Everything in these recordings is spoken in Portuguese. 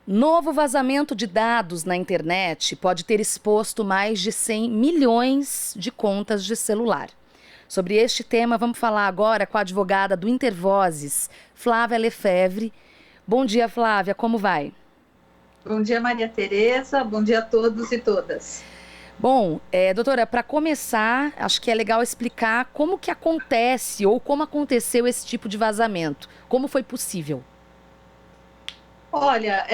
Novo vazamento de dados na internet pode ter exposto mais de 100 milhões de contas de celular. Sobre este tema, vamos falar agora com a advogada do Intervozes, Flávia Lefevre. Bom dia, Flávia, como vai? Bom dia, Maria Tereza. Bom dia a todos e todas. Bom, doutora, para começar, acho que é legal explicar como que acontece ou como aconteceu esse tipo de vazamento. Como foi possível? Olha,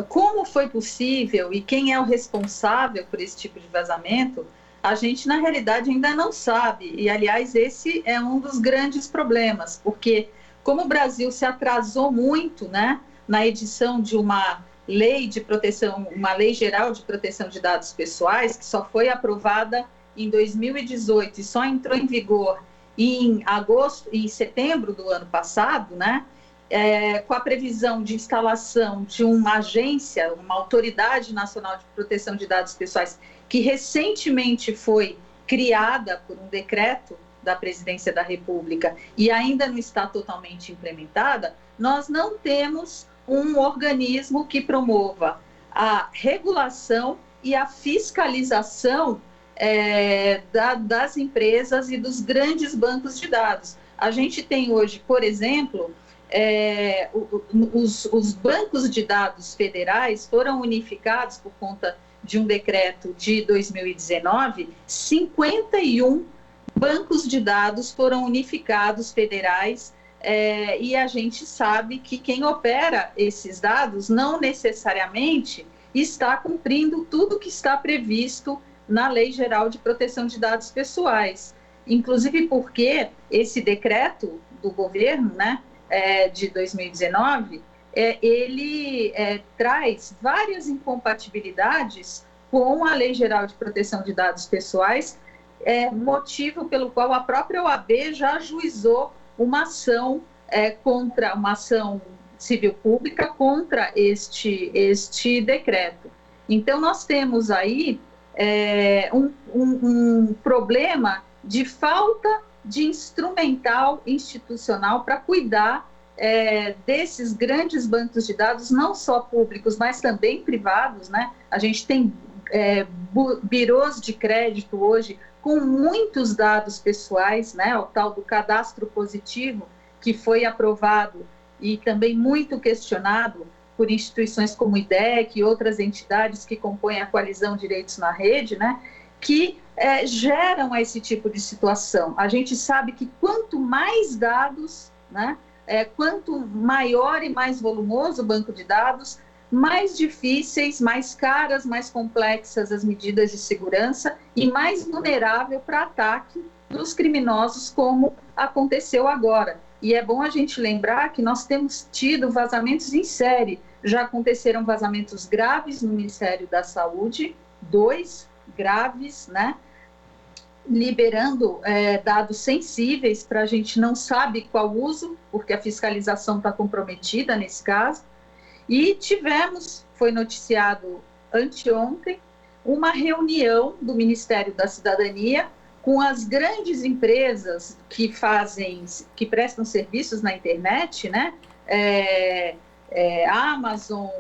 como foi possível e quem é o responsável por esse tipo de vazamento, a gente, na realidade, ainda não sabe. E, aliás, esse é um dos grandes problemas, porque como o Brasil se atrasou muito, né, na edição de uma lei de proteção, uma lei geral de proteção de dados pessoais, que só foi aprovada em 2018 e só entrou em vigor em setembro do ano passado, né? Com a previsão de instalação de uma agência, uma Autoridade Nacional de Proteção de Dados Pessoais, que recentemente foi criada por um decreto da Presidência da República e ainda não está totalmente implementada, nós não temos um organismo que promova a regulação e a fiscalização das empresas e dos grandes bancos de dados. A gente tem hoje, por exemplo, os bancos de dados federais foram unificados por conta de um decreto de 2019, 51 bancos de dados foram unificados federais, e a gente sabe que quem opera esses dados não necessariamente está cumprindo tudo que está previsto na Lei Geral de Proteção de Dados Pessoais. Inclusive porque esse decreto do governo, né, de 2019, ele traz várias incompatibilidades com a Lei Geral de Proteção de Dados Pessoais, motivo pelo qual a própria OAB já ajuizou uma ação uma ação civil pública contra este decreto. Então, nós temos aí um problema de falta de instrumental institucional para cuidar desses grandes bancos de dados, não só públicos, mas também privados, né? A gente tem birôs de crédito hoje com muitos dados pessoais, né? O tal do cadastro positivo, que foi aprovado e também muito questionado por instituições como o IDEC e outras entidades que compõem a Coalizão Direitos na Rede, né? Que geram esse tipo de situação. A gente sabe que quanto mais dados, né? Quanto maior e mais volumoso o banco de dados, mais difíceis, mais caras, mais complexas as medidas de segurança e mais vulnerável para ataque dos criminosos, como aconteceu agora. E é bom a gente lembrar que nós temos tido vazamentos em série. Já aconteceram vazamentos graves no Ministério da Saúde, 2 graves, né? Liberando dados sensíveis para a gente não sabe qual uso, porque a fiscalização está comprometida nesse caso. E foi noticiado anteontem, uma reunião do Ministério da Cidadania com as grandes empresas que prestam serviços na internet, né? Amazon,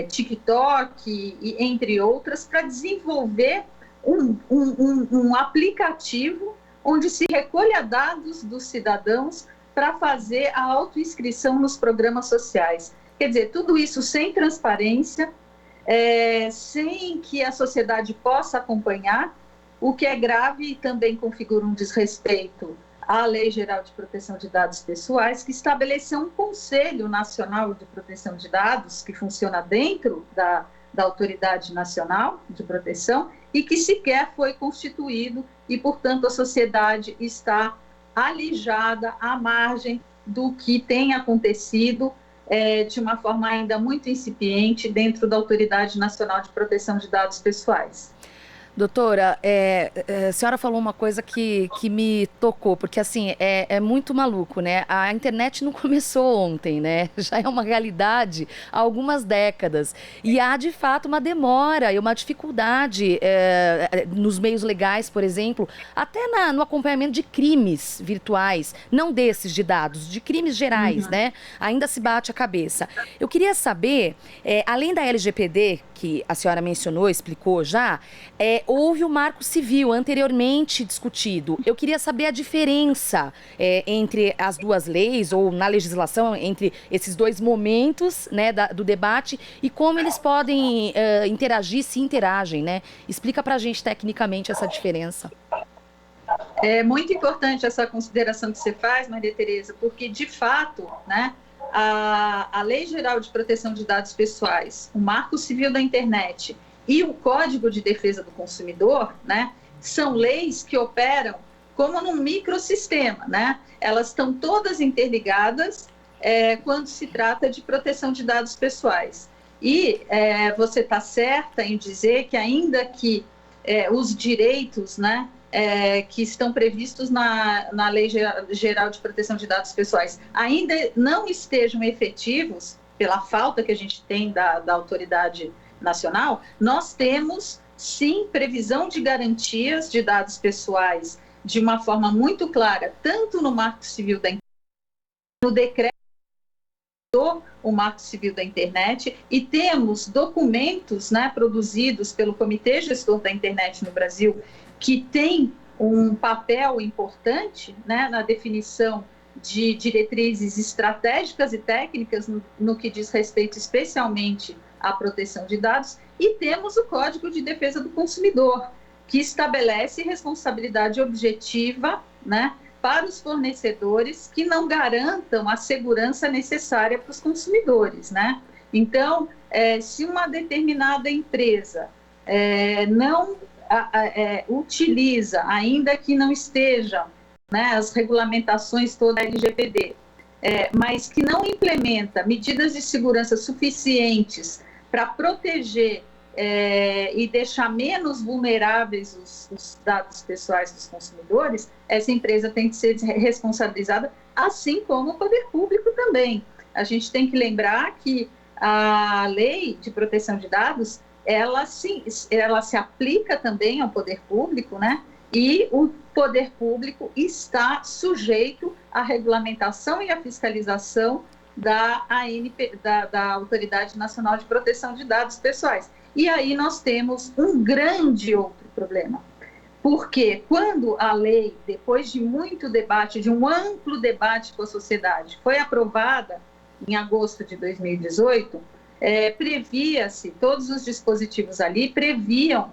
TikTok, e entre outras, para desenvolver um aplicativo onde se recolha dados dos cidadãos para fazer a autoinscrição nos programas sociais. Quer dizer, tudo isso sem transparência, sem que a sociedade possa acompanhar, o que é grave e também configura um desrespeito à Lei Geral de Proteção de Dados Pessoais, que estabeleceu um Conselho Nacional de Proteção de Dados, que funciona dentro da Autoridade Nacional de Proteção, e que sequer foi constituído, e, portanto, a sociedade está alijada à margem do que tem acontecido de uma forma ainda muito incipiente dentro da Autoridade Nacional de Proteção de Dados Pessoais. Doutora, a senhora falou uma coisa que me tocou, porque assim, é muito maluco, né? A internet não começou ontem, né? Já é uma realidade há algumas décadas. E há, de fato, uma demora e uma dificuldade nos meios legais, por exemplo, até no acompanhamento de crimes virtuais, não desses de dados, de crimes gerais, né? Ainda se bate a cabeça. Eu queria saber, além da LGPD, que a senhora mencionou, explicou já, houve o Marco Civil anteriormente discutido. Eu queria saber a diferença entre as duas leis, ou na legislação, entre esses dois momentos, né, do debate, e como eles podem interagir, se interagem, né? Explica pra gente tecnicamente essa diferença. É muito importante essa consideração que você faz, Maria Tereza, porque, de fato, né, a Lei Geral de Proteção de Dados Pessoais, o Marco Civil da Internet e o Código de Defesa do Consumidor, né, são leis que operam como num microsistema, né? Elas estão todas interligadas quando se trata de proteção de dados pessoais. E você está certa em dizer que, ainda que os direitos, né, que estão previstos na Lei Geral de Proteção de Dados Pessoais ainda não estejam efetivos, pela falta que a gente tem da autoridade nacional, nós temos, sim, previsão de garantias de dados pessoais de uma forma muito clara, tanto no Marco Civil da Internet, no decreto o Marco Civil da Internet, e temos documentos, né, produzidos pelo Comitê Gestor da Internet no Brasil, que tem um papel importante, né, na definição de diretrizes estratégicas e técnicas no que diz respeito especialmente à proteção de dados, e temos o Código de Defesa do Consumidor, que estabelece responsabilidade objetiva, né, para os fornecedores que não garantam a segurança necessária para os consumidores, né? Então, se uma determinada empresa não utiliza, ainda que não estejam, né, as regulamentações toda a LGPD, mas que não implementa medidas de segurança suficientes para proteger e deixar menos vulneráveis os dados pessoais dos consumidores, essa empresa tem que ser responsabilizada, assim como o poder público também. A gente tem que lembrar que a Lei de Proteção de Dados, ela se aplica também ao poder público, né? E o poder público está sujeito à regulamentação e à fiscalização da Autoridade Nacional de Proteção de Dados Pessoais. E aí nós temos um grande outro problema, porque quando a lei, depois de muito debate, de um amplo debate com a sociedade, foi aprovada em agosto de 2018, previa-se, todos os dispositivos ali previam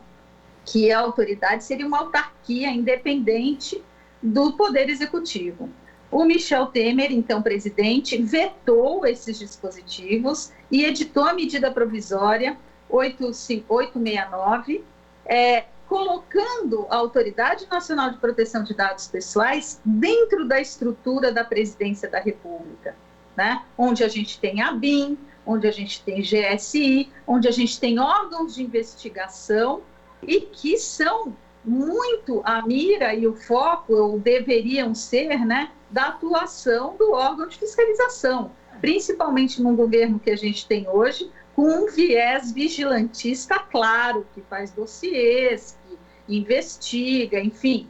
que a autoridade seria uma autarquia independente do Poder Executivo. O Michel Temer, então presidente, vetou esses dispositivos e editou a medida provisória 869, colocando a Autoridade Nacional de Proteção de Dados Pessoais dentro da estrutura da Presidência da República, né? Onde a gente tem a BIM, onde a gente tem GSI, onde a gente tem órgãos de investigação e que são muito a mira e o foco, ou deveriam ser, né, da atuação do órgão de fiscalização, principalmente num governo que a gente tem hoje, com um viés vigilantista claro, que faz dossiês, que investiga, enfim.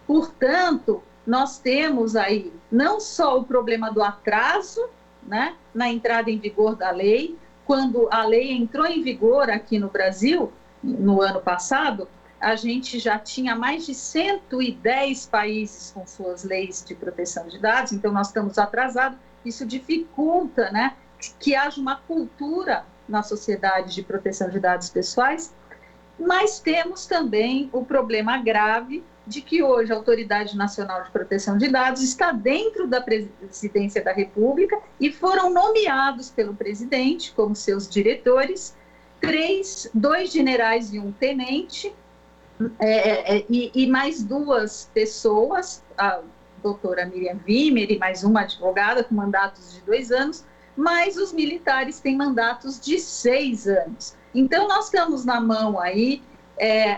Portanto, nós temos aí não só o problema do atraso, né, na entrada em vigor da lei. Quando a lei entrou em vigor aqui no Brasil, no ano passado, a gente já tinha mais de 110 países com suas leis de proteção de dados, então nós estamos atrasados. Isso dificulta, né, que haja uma cultura na sociedade de proteção de dados pessoais, mas temos também o problema grave de que hoje a Autoridade Nacional de Proteção de Dados está dentro da Presidência da República e foram nomeados pelo presidente como seus diretores, dois generais e um tenente, e mais duas pessoas, a doutora Miriam Wimmer e mais uma advogada com mandatos de 2 anos, mas os militares têm mandatos de 6 anos. Então, nós estamos na mão aí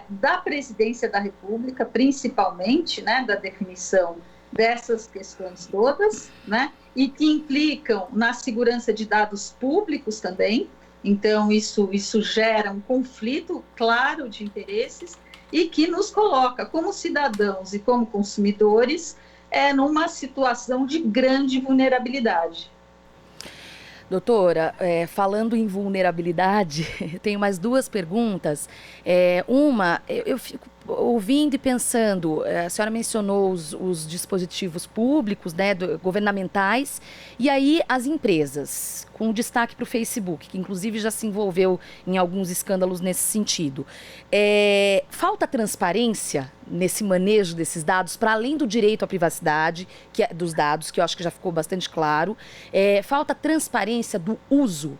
da Presidência da República, principalmente, né, da definição dessas questões todas, né, e que implicam na segurança de dados públicos também. Então, isso gera um conflito claro de interesses e que nos coloca, como cidadãos e como consumidores, numa situação de grande vulnerabilidade. Doutora, falando em vulnerabilidade, tenho mais duas perguntas. Uma, eu fico ouvindo e pensando, a senhora mencionou os dispositivos públicos, né, governamentais, e aí as empresas, com destaque para o Facebook, que inclusive já se envolveu em alguns escândalos nesse sentido. Falta transparência nesse manejo desses dados, para além do direito à privacidade dos dados, que eu acho que já ficou bastante claro. Falta transparência do uso?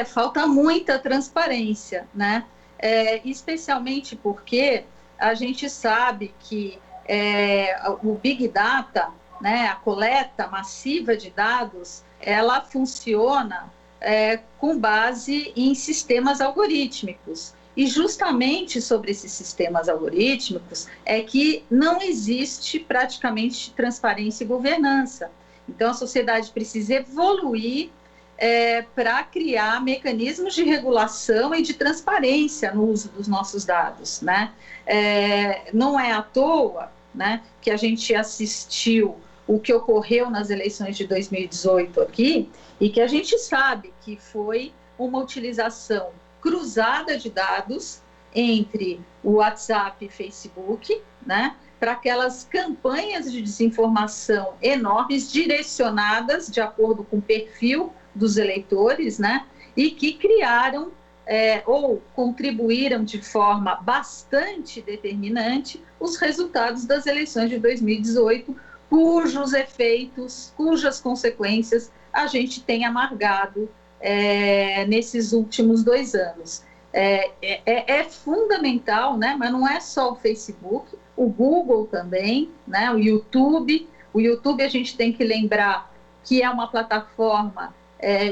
Falta muita transparência, né? Especialmente porque a gente sabe que o Big Data, né, a coleta massiva de dados, ela funciona com base em sistemas algorítmicos. E justamente sobre esses sistemas algorítmicos é que não existe praticamente transparência e governança. Então, a sociedade precisa evoluir para criar mecanismos de regulação e de transparência no uso dos nossos dados, né? Não é à toa, né, que a gente assistiu o que ocorreu nas eleições de 2018 aqui, e que a gente sabe que foi uma utilização cruzada de dados entre o WhatsApp e Facebook, né, para aquelas campanhas de desinformação enormes, direcionadas de acordo com o perfil dos eleitores, né, e que criaram ou contribuíram de forma bastante determinante os resultados das eleições de 2018, cujos efeitos, cujas consequências a gente tem amargado nesses últimos 2 anos. É fundamental, né, mas não é só o Facebook, o Google também, né, o YouTube. O YouTube, a gente tem que lembrar que é uma plataforma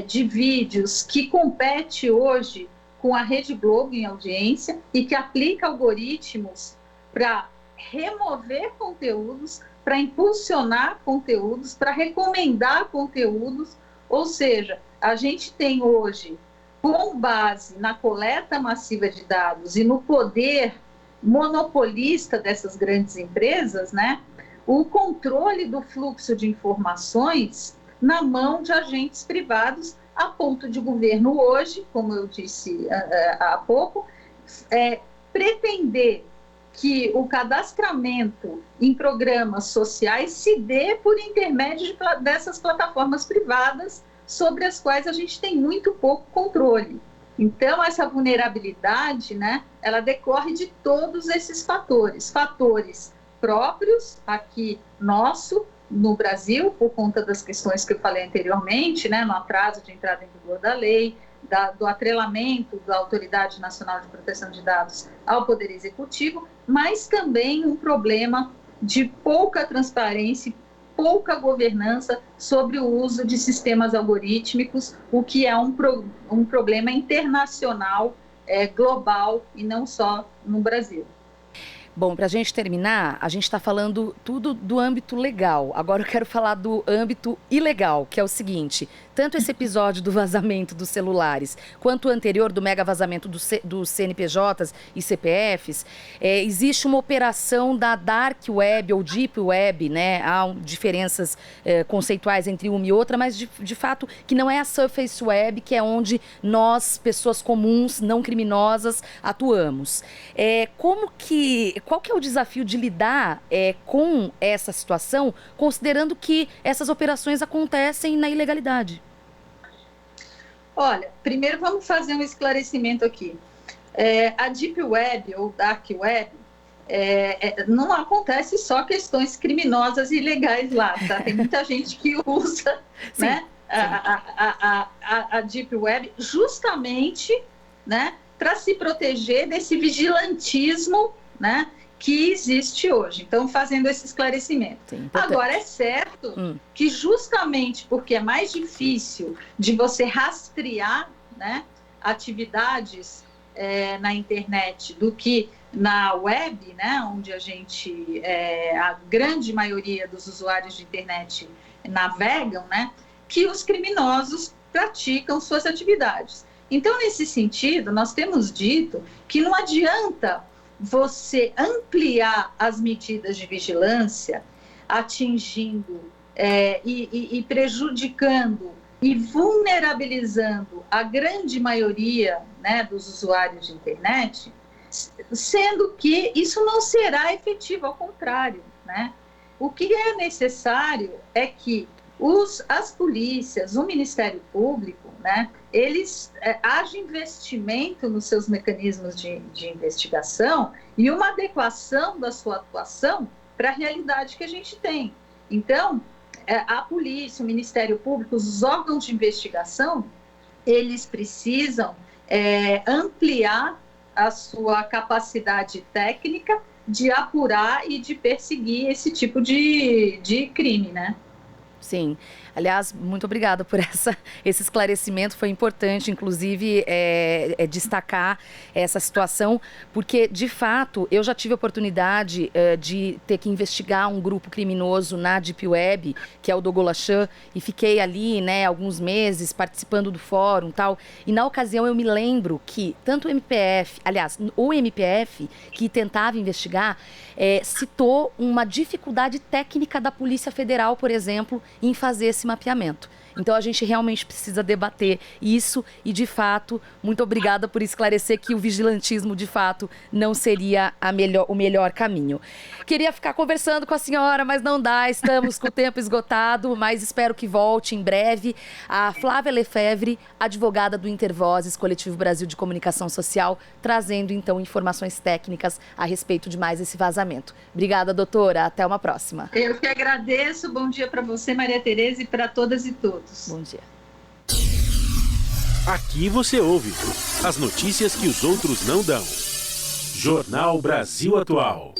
de vídeos que compete hoje com a Rede Globo em audiência e que aplica algoritmos para remover conteúdos, para impulsionar conteúdos, para recomendar conteúdos. Ou seja, a gente tem hoje, com base na coleta massiva de dados e no poder monopolista dessas grandes empresas, né, o controle do fluxo de informações na mão de agentes privados, a ponto de o governo hoje, como eu disse há pouco, pretender que o cadastramento em programas sociais se dê por intermédio dessas plataformas privadas, sobre as quais a gente tem muito pouco controle. Então, essa vulnerabilidade, né, ela decorre de todos esses fatores próprios aqui no Brasil, por conta das questões que eu falei anteriormente, né, no atraso de entrada em vigor da lei, do atrelamento da Autoridade Nacional de Proteção de Dados ao Poder Executivo, mas também um problema de pouca transparência, pouca governança sobre o uso de sistemas algorítmicos, o que é um problema internacional, global, e não só no Brasil. Bom, para a gente terminar, a gente está falando tudo do âmbito legal. Agora eu quero falar do âmbito ilegal, que é o seguinte: tanto esse episódio do vazamento dos celulares, quanto o anterior do mega vazamento dos CNPJs e CPFs, existe uma operação da Dark Web ou Deep Web, né? Há diferenças conceituais entre uma e outra, mas de fato que não é a Surface Web, que é onde nós, pessoas comuns, não criminosas, atuamos. Qual que é o desafio de lidar com essa situação, considerando que essas operações acontecem na ilegalidade? Olha, primeiro vamos fazer um esclarecimento aqui. A Deep Web ou Dark Web, não acontece só questões criminosas e ilegais lá, tá? Tem muita gente que usa, sim, né, a Deep Web justamente, né, para se proteger desse vigilantismo, né, que existe hoje. Então, fazendo esse esclarecimento. Sim, agora, é certo que justamente porque é mais difícil de você rastrear, né, atividades na internet do que na web, né, onde a grande maioria dos usuários de internet navegam, né, que os criminosos praticam suas atividades. Então, nesse sentido, nós temos dito que não adianta você ampliar as medidas de vigilância, atingindo e prejudicando e vulnerabilizando a grande maioria, né, dos usuários de internet, sendo que isso não será efetivo, ao contrário, né? O que é necessário é que as polícias, o Ministério Público, né, haja investimento nos seus mecanismos de investigação e uma adequação da sua atuação para a realidade que a gente tem. Então, a polícia, o Ministério Público, os órgãos de investigação, eles precisam ampliar a sua capacidade técnica de apurar e de perseguir esse tipo de crime, né? Sim. Aliás, muito obrigada por esse esclarecimento, foi importante, inclusive, destacar essa situação, porque, de fato, eu já tive a oportunidade de ter que investigar um grupo criminoso na Deep Web, que é o Dogolashan, e fiquei ali, né, alguns meses participando do fórum e tal, e na ocasião eu me lembro que tanto o MPF, aliás, o MPF, que tentava investigar, citou uma dificuldade técnica da Polícia Federal, por exemplo, em fazer esse mapeamento. Então a gente realmente precisa debater isso e, de fato, muito obrigada por esclarecer que o vigilantismo, de fato, não seria o melhor caminho. Queria ficar conversando com a senhora, mas não dá, estamos com o tempo esgotado, mas espero que volte em breve. A Flávia Lefebvre, advogada do Intervozes, Coletivo Brasil de Comunicação Social, trazendo, então, informações técnicas a respeito de mais esse vazamento. Obrigada, doutora. Até uma próxima. Eu que agradeço. Bom dia para você, Maria Tereza, e para todas e todos. Bom dia. Aqui você ouve as notícias que os outros não dão. Jornal Brasil Atual.